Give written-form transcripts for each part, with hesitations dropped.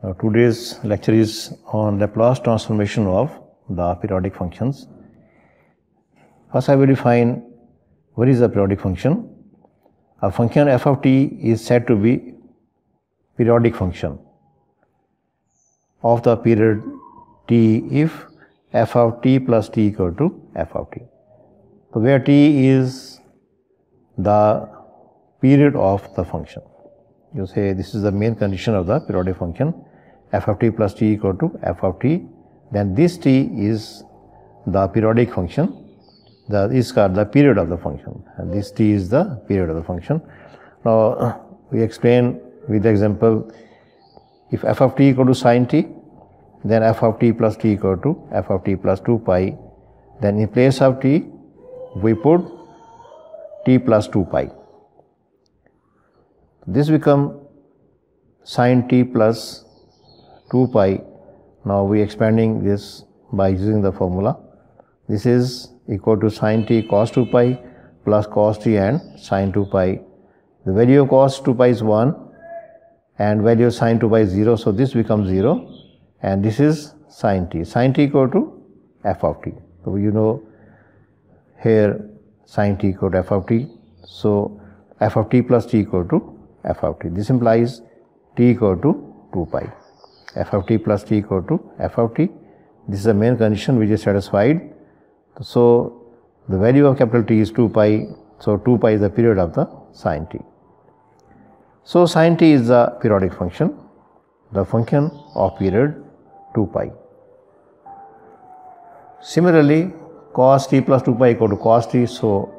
Today's lecture is on Laplace transformation of the periodic functions. First, I will define what is a periodic function. A function f of t is said to be periodic function of the period t if f of t plus t equal to f of t. So, where t is the period of the function. You say this is the main condition of the periodic function, f of t plus t equal to f of t, then this t is the periodic function, that is called the period of the function, and this t is the period of the function. Now, we explain with the example, if f of t equal to sin t, then f of t plus t equal to f of t plus 2 pi, then in place of t, we put t plus 2 pi. This become sin t plus 2 pi. Now, we expanding this by using the formula. This is equal to sin t cos 2 pi plus cos t and sin 2 pi. The value of cos 2 pi is 1 and value of sin 2 pi is 0. So, this becomes 0 and this is sin t. Sin t equal to f of t. So, you know here sin t equal to f of t. So, f of t plus t equal to f of t. This implies t equal to 2 pi. F of t plus t equal to f of t. This is the main condition which is satisfied. So, the value of capital T is 2 pi. So, 2 pi is the period of the sin t. So, sin t is the periodic function, the function of period 2 pi. Similarly, cos t plus 2 pi equal to cos t. So,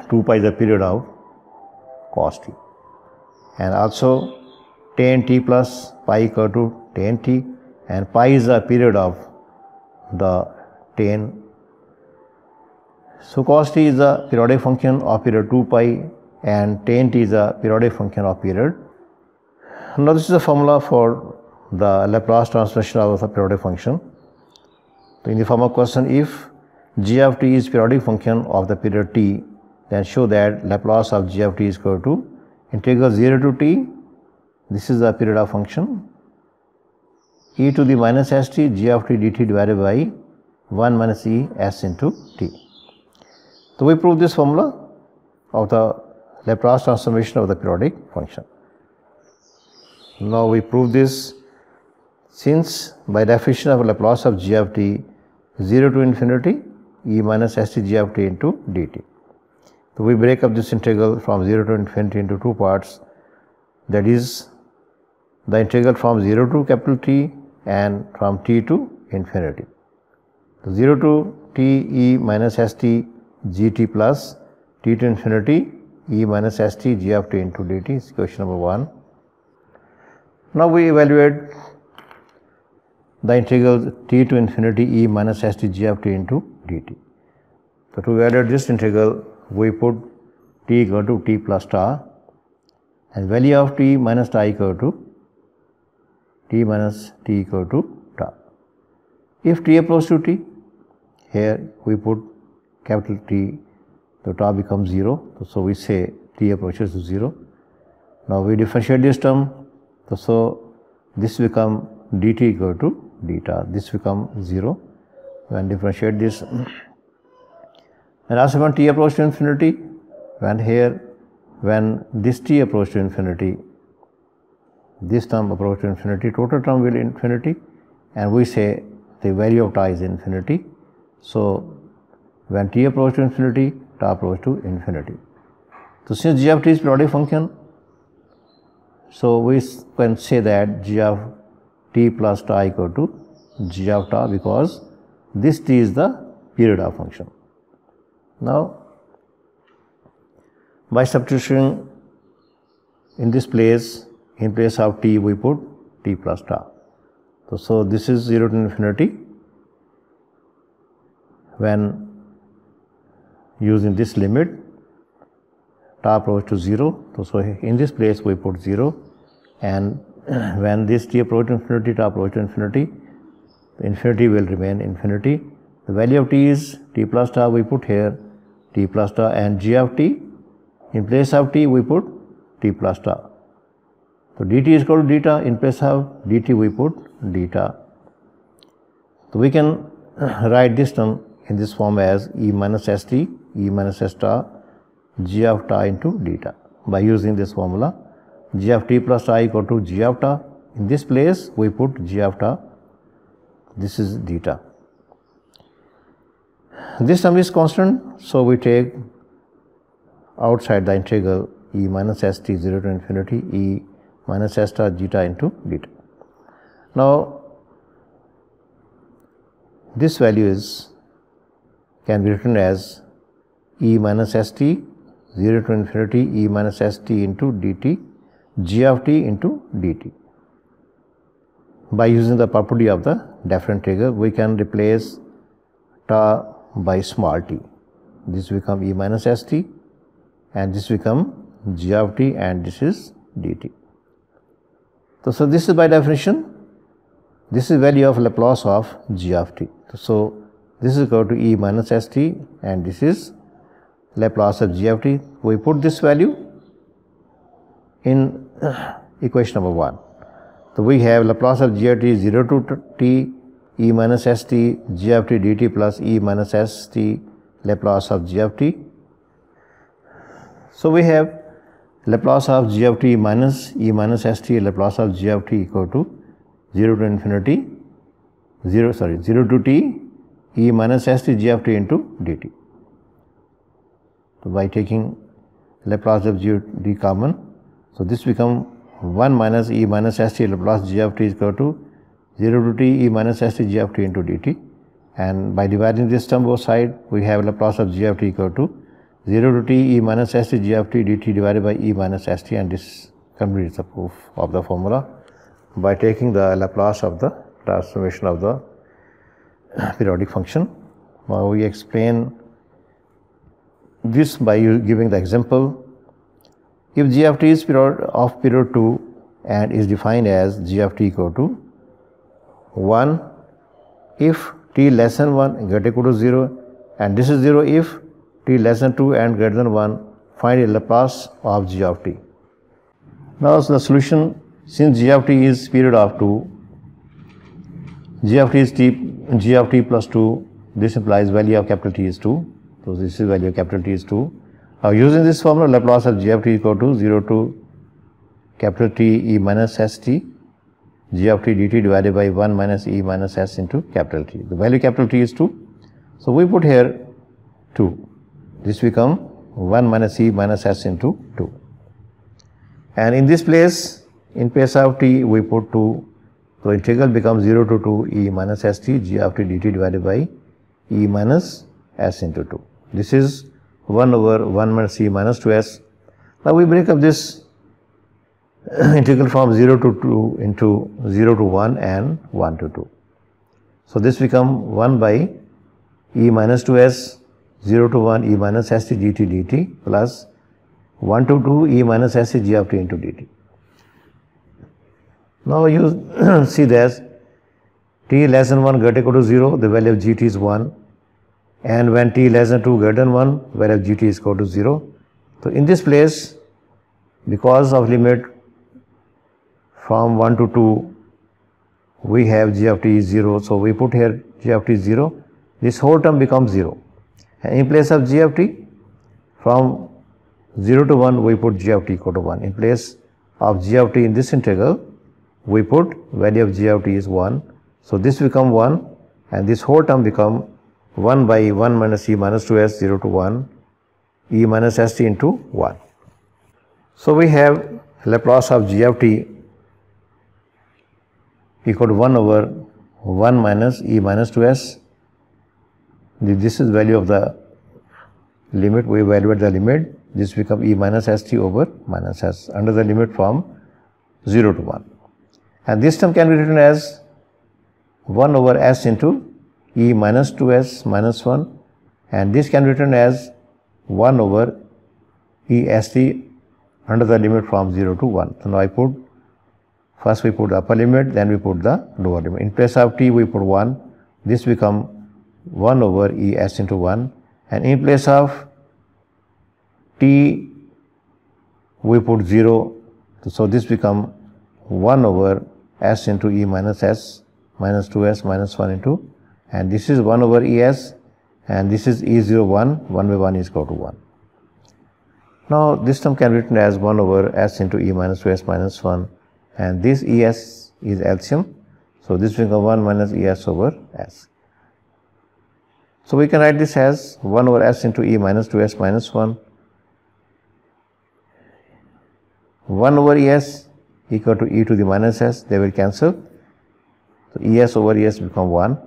2 pi is the period of cos t, and also tan t plus pi equal to tan t, and pi is the period of the tan. So, cos t is the periodic function of period 2 pi and tan t is the periodic function of period. Now, this is the formula for the Laplace transformation of the periodic function. So, in the form of question, if g of t is periodic function of the period t, then show that Laplace of g of t is equal to integral 0 to t, this is the period of function, e to the minus st g of t dt divided by 1 minus e s into t. So, we prove this formula of the Laplace transformation of the periodic function. Now, we prove this since by definition of Laplace of g of t 0 to infinity e minus st g of t into dt. So, we break up this integral from 0 to infinity into two parts, that is the integral from 0 to capital T and from t to infinity. So, 0 to t e minus st gt plus t to infinity e minus st g of t into dt is question number 1. Now, we evaluate the integral t to infinity e minus st g of t into dt. So, to evaluate this integral, we put t equal to t plus tau and value of t minus tau equal to t minus t equal to tau. If t approaches to t, here we put capital T, so tau becomes 0. So, we say t approaches to 0. Now, we differentiate this term. So, this become dt equal to d tau, this become 0 when differentiate this. And also when t approaches to infinity, when this t approaches to infinity, this term approaches to infinity, total term will infinity, and we say the value of tau is infinity. So, when t approaches to infinity, tau approaches to infinity. So, since g of t is periodic function, so we can say that g of t plus tau equal to g of tau, because this t is the period of function. Now, by substituting in this place, in place of t we put t plus tau. So, this is 0 to infinity when using this limit, tau approach to 0. So, in this place we put 0, and when this t approach to infinity, tau approach to infinity, the infinity will remain infinity. The value of t is t plus tau, we put here t plus tau, and g of t, in place of t we put t plus tau. So dt is equal to theta. In place of dt we put theta. So we can write this term in this form as e minus st, e minus s star, g of ta into theta. By using this formula, g of t plus I equal to g of ta. In this place we put g of ta. This is theta. This term is constant, so we take outside the integral e minus st 0 to infinity e minus s star zeta into theta. Now this value can be written as e minus st 0 to infinity e minus st into dt, g of t into dt. By using the property of the definite integral, we can replace ta by small t. This become e minus st and this become g of t and this is dt. So this is by definition, this is value of Laplace of g of t. So this is equal to e minus st and this is Laplace of g of t. We put this value in equation number 1. So we have Laplace of g of t 0 to t e minus st g of t dt plus e minus st Laplace of g of t. So we have Laplace of g of t minus e minus st Laplace of g of t equal to 0 to infinity 0 to t e minus st g of t into dt. So by taking Laplace of g of t common, so this become 1 minus e minus st Laplace g of t is equal to 0 to t e minus st g of t into dt, and by dividing this term both side we have Laplace of g of t equal to 0 to t e minus st g of t dt divided by e minus st, and this completes the proof of the formula by taking the Laplace of the transformation of the periodic function. Now we explain this by giving the example. If g of t is of period 2 and is defined as g of t equal to 1 if t less than 1 greater equal to 0, and this is 0 if t less than 2 and greater than 1, find a Laplace of g of t. Now the solution, since g of t is period of 2, g of t is g of t plus 2, this implies value of capital T is 2. So this is value of capital T is 2. Now using this formula, Laplace of g of t equal to 0 to capital T e minus st g of t dt divided by 1 minus e minus s into capital T. The value capital T is 2. So we put here 2. This become 1 minus e minus s into 2. And in this place, in place of t, we put 2. So integral becomes 0 to 2 e minus st g of t dt divided by e minus s into 2. This is 1 over 1 minus e minus 2s. Now we break up this integral from 0 to 2 into 0 to 1 and 1 to 2. So this become 1 by e minus 2s 0 to 1 e minus st gt dt plus 1 to 2 e minus st g of t into dt. Now you see that t less than 1 greater equal to 0, the value of gt is 1, and when t less than 2 greater than 1, value of gt is equal to 0. So in this place, because of limit from 1 to 2, we have g of t is 0, so we put here g of t is 0, this whole term becomes 0. And in place of g of t, from 0 to 1, we put g of t equal to 1. In place of g of t in this integral, we put value of g of t is 1. So this become 1, and this whole term become 1 by 1 minus e minus 2s 0 to 1 e minus st into 1. So we have Laplace of g of t equal to 1 over 1 minus e minus 2s. This is value of the limit, we evaluate the limit, this become e minus st over minus s under the limit from 0 to 1. And this term can be written as 1 over s into e minus 2s minus 1, and this can be written as 1 over e st under the limit from 0 to 1. So now first we put the upper limit, then we put the lower limit. In place of t we put 1, this become 1 over e s into 1, and in place of t we put 0, so this become 1 over s into e minus s minus 2s minus 1 into, and this is 1 over es, and this is e0 1, 1 by 1 is equal to 1. Now this term can be written as 1 over s into e minus 2s minus 1, and this es is LCM, so this becomes 1 minus es over s. So we can write this as 1 over s into e minus 2s minus 1, 1 over es equal to e to the minus s, they will cancel. So es over es become 1.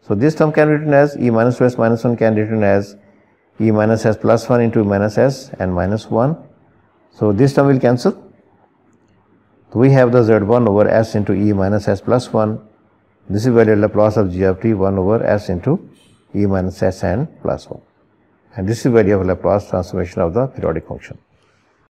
So this term can be written as e minus 2s minus 1 can be written as e minus s plus 1 into minus s and minus 1. So this term will cancel. So we have the z1 over s into e minus s plus 1. This is value of Laplace of g of t 1 over s into e minus s and plus 1. And this is value of Laplace transformation of the periodic function.